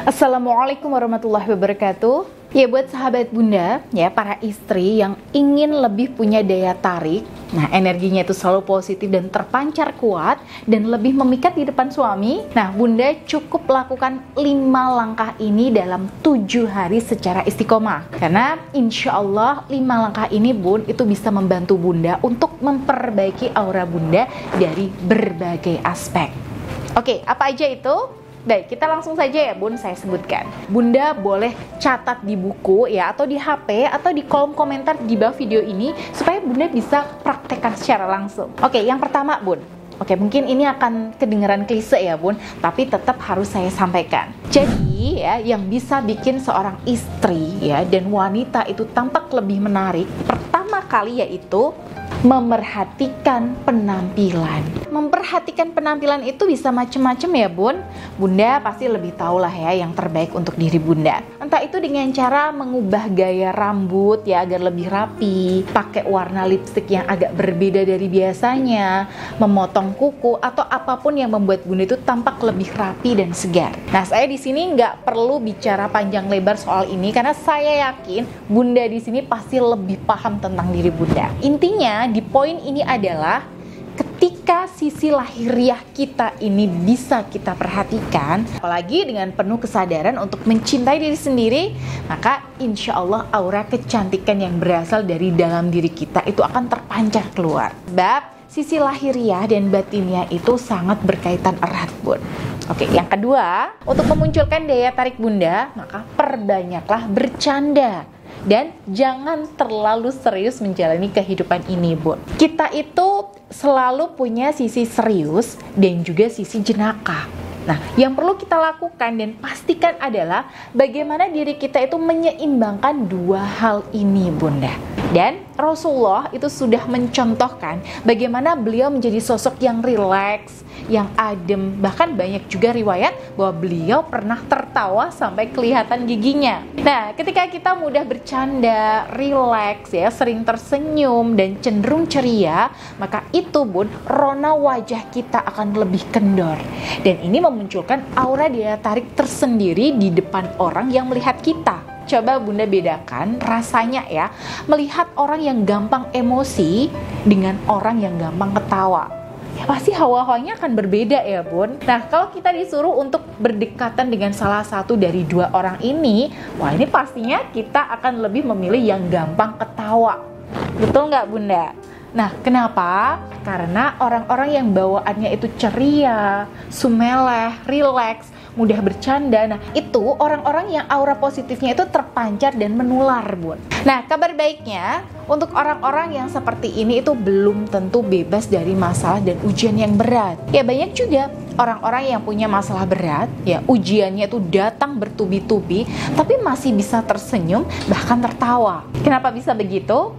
Assalamualaikum warahmatullahi wabarakatuh. Ya, buat sahabat bunda, ya para istri yang ingin lebih punya daya tarik, nah energinya itu selalu positif dan terpancar kuat dan lebih memikat di depan suami. Nah, bunda cukup lakukan 5 langkah ini dalam 7 hari secara istiqomah. Karena insya Allah 5 langkah ini bun, itu bisa membantu bunda untuk memperbaiki aura bunda dari berbagai aspek. Oke, apa aja itu? Baik, kita langsung saja ya bun, saya sebutkan. Bunda boleh catat di buku ya, atau di HP, atau di kolom komentar di bawah video ini, supaya bunda bisa praktekkan secara langsung. Oke, yang pertama bun. Oke, mungkin ini akan kedengaran klise ya bun, tapi tetap harus saya sampaikan. Jadi ya, yang bisa bikin seorang istri ya dan wanita itu tampak lebih menarik, pertama kali yaitu memerhatikan penampilan. Memperhatikan penampilan itu bisa macam-macam ya bun. Bunda pasti lebih tahu lah ya yang terbaik untuk diri bunda. Entah itu dengan cara mengubah gaya rambut ya agar lebih rapi, pakai warna lipstik yang agak berbeda dari biasanya, memotong kuku, atau apapun yang membuat bunda itu tampak lebih rapi dan segar. Nah, saya di sini nggak perlu bicara panjang lebar soal ini karena saya yakin bunda di sini pasti lebih paham tentang diri bunda. Intinya di poin ini adalah ketika sisi lahiriah kita ini bisa kita perhatikan, apalagi dengan penuh kesadaran untuk mencintai diri sendiri, maka insya Allah aura kecantikan yang berasal dari dalam diri kita itu akan terpancar keluar. Sebab sisi lahiriah dan batinnya itu sangat berkaitan erat bun. Oke, yang kedua, untuk memunculkan daya tarik bunda, maka perbanyaklah bercanda. Dan jangan terlalu serius menjalani kehidupan ini bun. Kita itu selalu punya sisi serius dan juga sisi jenaka. Nah, yang perlu kita lakukan dan pastikan adalah bagaimana diri kita itu menyeimbangkan dua hal ini bunda. Dan Rasulullah itu sudah mencontohkan bagaimana beliau menjadi sosok yang rileks, yang adem. Bahkan banyak juga riwayat bahwa beliau pernah tertawa sampai kelihatan giginya. Nah, ketika kita mudah bercanda, rileks ya, sering tersenyum dan cenderung ceria, maka itu bun, rona wajah kita akan lebih kendor. Dan ini memunculkan aura daya tarik tersendiri di depan orang yang melihat kita. Coba bunda bedakan rasanya ya, melihat orang yang gampang emosi dengan orang yang gampang ketawa. Ya pasti hawa-hawanya akan berbeda ya bun. Nah, kalau kita disuruh untuk berdekatan dengan salah satu dari dua orang ini, wah ini pastinya kita akan lebih memilih yang gampang ketawa. Betul nggak bunda? Nah, kenapa? Karena orang-orang yang bawaannya itu ceria, sumeleh, rileks, mudah bercanda. Nah, itu orang-orang yang aura positifnya itu terpancar dan menular, bun. Nah, kabar baiknya untuk orang-orang yang seperti ini itu belum tentu bebas dari masalah dan ujian yang berat. Ya, banyak juga orang-orang yang punya masalah berat, ya ujiannya itu datang bertubi-tubi, tapi masih bisa tersenyum, bahkan tertawa. Kenapa bisa begitu?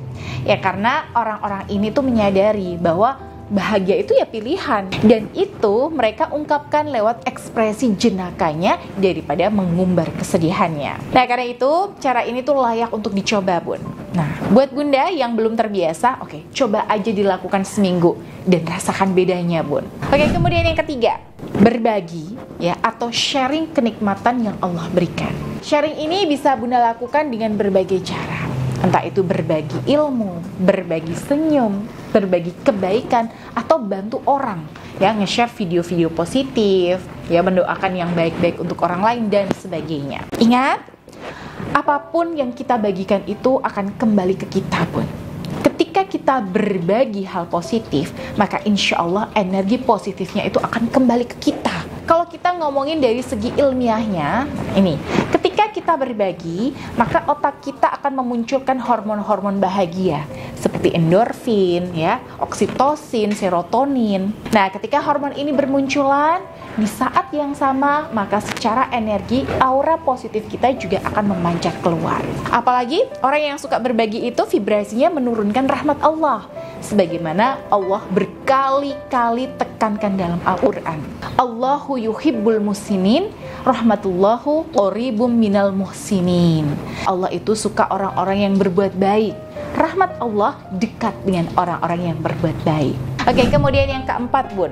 Ya karena orang-orang ini tuh menyadari bahwa bahagia itu ya pilihan, dan itu mereka ungkapkan lewat ekspresi jenakanya daripada mengumbar kesedihannya. Nah, karena itu cara ini tuh layak untuk dicoba bun. Nah, buat bunda yang belum terbiasa, oke, coba aja dilakukan seminggu dan rasakan bedanya bun. Oke, kemudian yang ketiga, berbagi ya atau sharing kenikmatan yang Allah berikan. Sharing ini bisa bunda lakukan dengan berbagai cara. Entah itu berbagi ilmu, berbagi senyum, berbagi kebaikan, atau bantu orang ya, nge-share video-video positif ya, mendoakan yang baik-baik untuk orang lain dan sebagainya. Ingat, apapun yang kita bagikan itu akan kembali ke kita pun. Ketika kita berbagi hal positif, maka insya Allah energi positifnya itu akan kembali ke kita. Kalau kita ngomongin dari segi ilmiahnya, ini, ketika kita berbagi, maka otak kita akan memunculkan hormon-hormon bahagia seperti endorfin, ya, oksitosin, serotonin. Nah, ketika hormon ini bermunculan, di saat yang sama, maka secara energi, aura positif kita juga akan memancar keluar. Apalagi orang yang suka berbagi itu vibrasinya menurunkan rahmat Allah. Sebagaimana Allah berkali-kali tekankan dalam Al-Quran. Allahu yuhibbul muhsinin, rahmatullahu qoribum minal muhsinin. Allah itu suka orang-orang yang berbuat baik. Rahmat Allah dekat dengan orang-orang yang berbuat baik. Oke, kemudian yang keempat bun,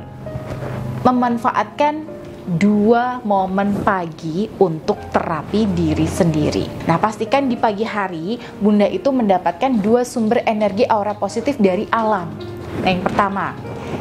memanfaatkan 2 momen pagi untuk terapi diri sendiri. Nah, pastikan di pagi hari Bunda itu mendapatkan 2 sumber energi aura positif dari alam. Nah, yang pertama,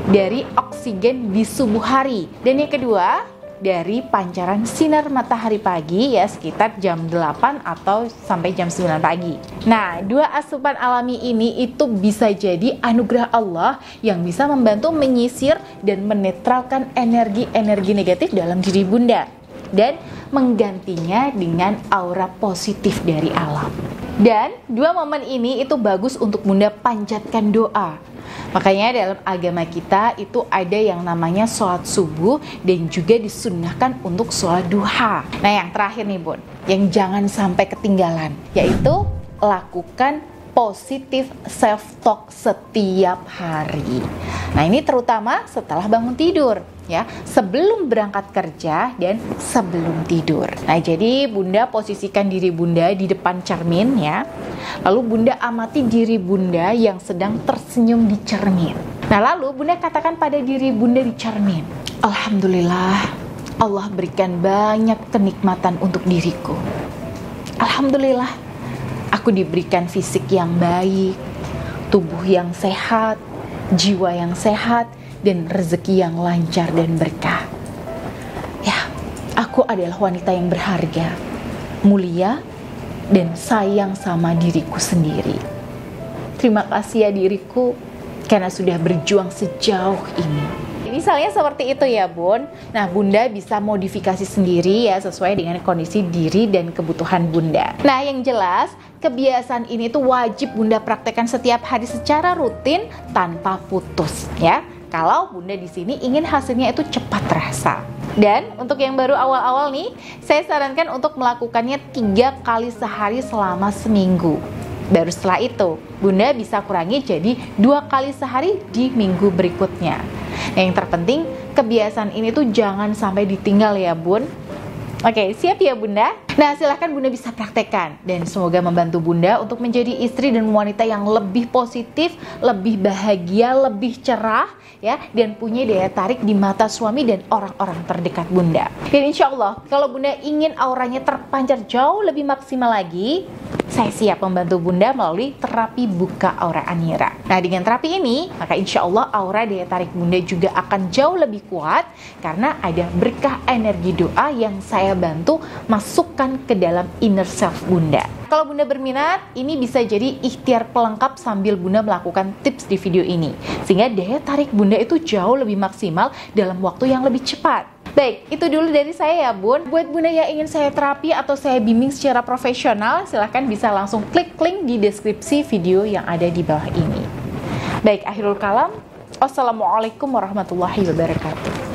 dari oksigen di subuh hari. Dan yang kedua, dari pancaran sinar matahari pagi ya, sekitar jam 8 atau sampai jam 9 pagi. Nah, 2 asupan alami ini itu bisa jadi anugerah Allah yang bisa membantu menyisir dan menetralkan energi-energi negatif dalam diri Bunda dan menggantinya dengan aura positif dari alam. Dan 2 momen ini itu bagus untuk Bunda panjatkan doa. Makanya dalam agama kita itu ada yang namanya sholat subuh dan juga disunnahkan untuk sholat duha. Nah, yang terakhir nih Bun, yang jangan sampai ketinggalan, yaitu lakukan positive self-talk setiap hari. Nah, ini terutama setelah bangun tidur ya, sebelum berangkat kerja dan sebelum tidur. Nah, jadi Bunda posisikan diri Bunda di depan cermin ya. Lalu Bunda amati diri Bunda yang sedang tersenyum di cermin. Nah, lalu Bunda katakan pada diri Bunda di cermin, Alhamdulillah, Allah berikan banyak kenikmatan untuk diriku. Alhamdulillah, aku diberikan fisik yang baik, tubuh yang sehat, jiwa yang sehat, dan rezeki yang lancar dan berkah. Ya, aku adalah wanita yang berharga, mulia, dan sayang sama diriku sendiri. Terima kasih ya diriku, karena sudah berjuang sejauh ini. Misalnya seperti itu ya Bun. Nah, Bunda bisa modifikasi sendiri ya, sesuai dengan kondisi diri dan kebutuhan Bunda. Nah, yang jelas kebiasaan ini tuh wajib Bunda praktekkan setiap hari secara rutin tanpa putus ya. Kalau Bunda di sini ingin hasilnya itu cepat terasa. Dan untuk yang baru awal-awal nih, saya sarankan untuk melakukannya 3 kali sehari selama seminggu. Baru setelah itu, Bunda bisa kurangi jadi 2 kali sehari di minggu berikutnya. Yang terpenting, kebiasaan ini tuh jangan sampai ditinggal ya Bun. Oke, siap ya Bunda? Nah, silahkan Bunda bisa praktekkan. Dan semoga membantu Bunda untuk menjadi istri dan wanita yang lebih positif, lebih bahagia, lebih cerah, ya, dan punya daya tarik di mata suami dan orang-orang terdekat Bunda. Dan insya Allah, kalau Bunda ingin auranya terpancar jauh lebih maksimal lagi, saya siap membantu Bunda melalui terapi buka aura Anira. Nah, dengan terapi ini, maka insya Allah aura daya tarik Bunda juga akan jauh lebih kuat karena ada berkah energi doa yang saya bantu masukkan ke dalam inner self Bunda. Kalau Bunda berminat, ini bisa jadi ikhtiar pelengkap sambil Bunda melakukan tips di video ini. Sehingga daya tarik Bunda itu jauh lebih maksimal dalam waktu yang lebih cepat. Baik, itu dulu dari saya ya Bun. Buat Bunda yang ingin saya terapi atau saya bimbing secara profesional, silahkan bisa langsung klik link di deskripsi video yang ada di bawah ini. Baik, akhirul kalam. Wassalamualaikum warahmatullahi wabarakatuh.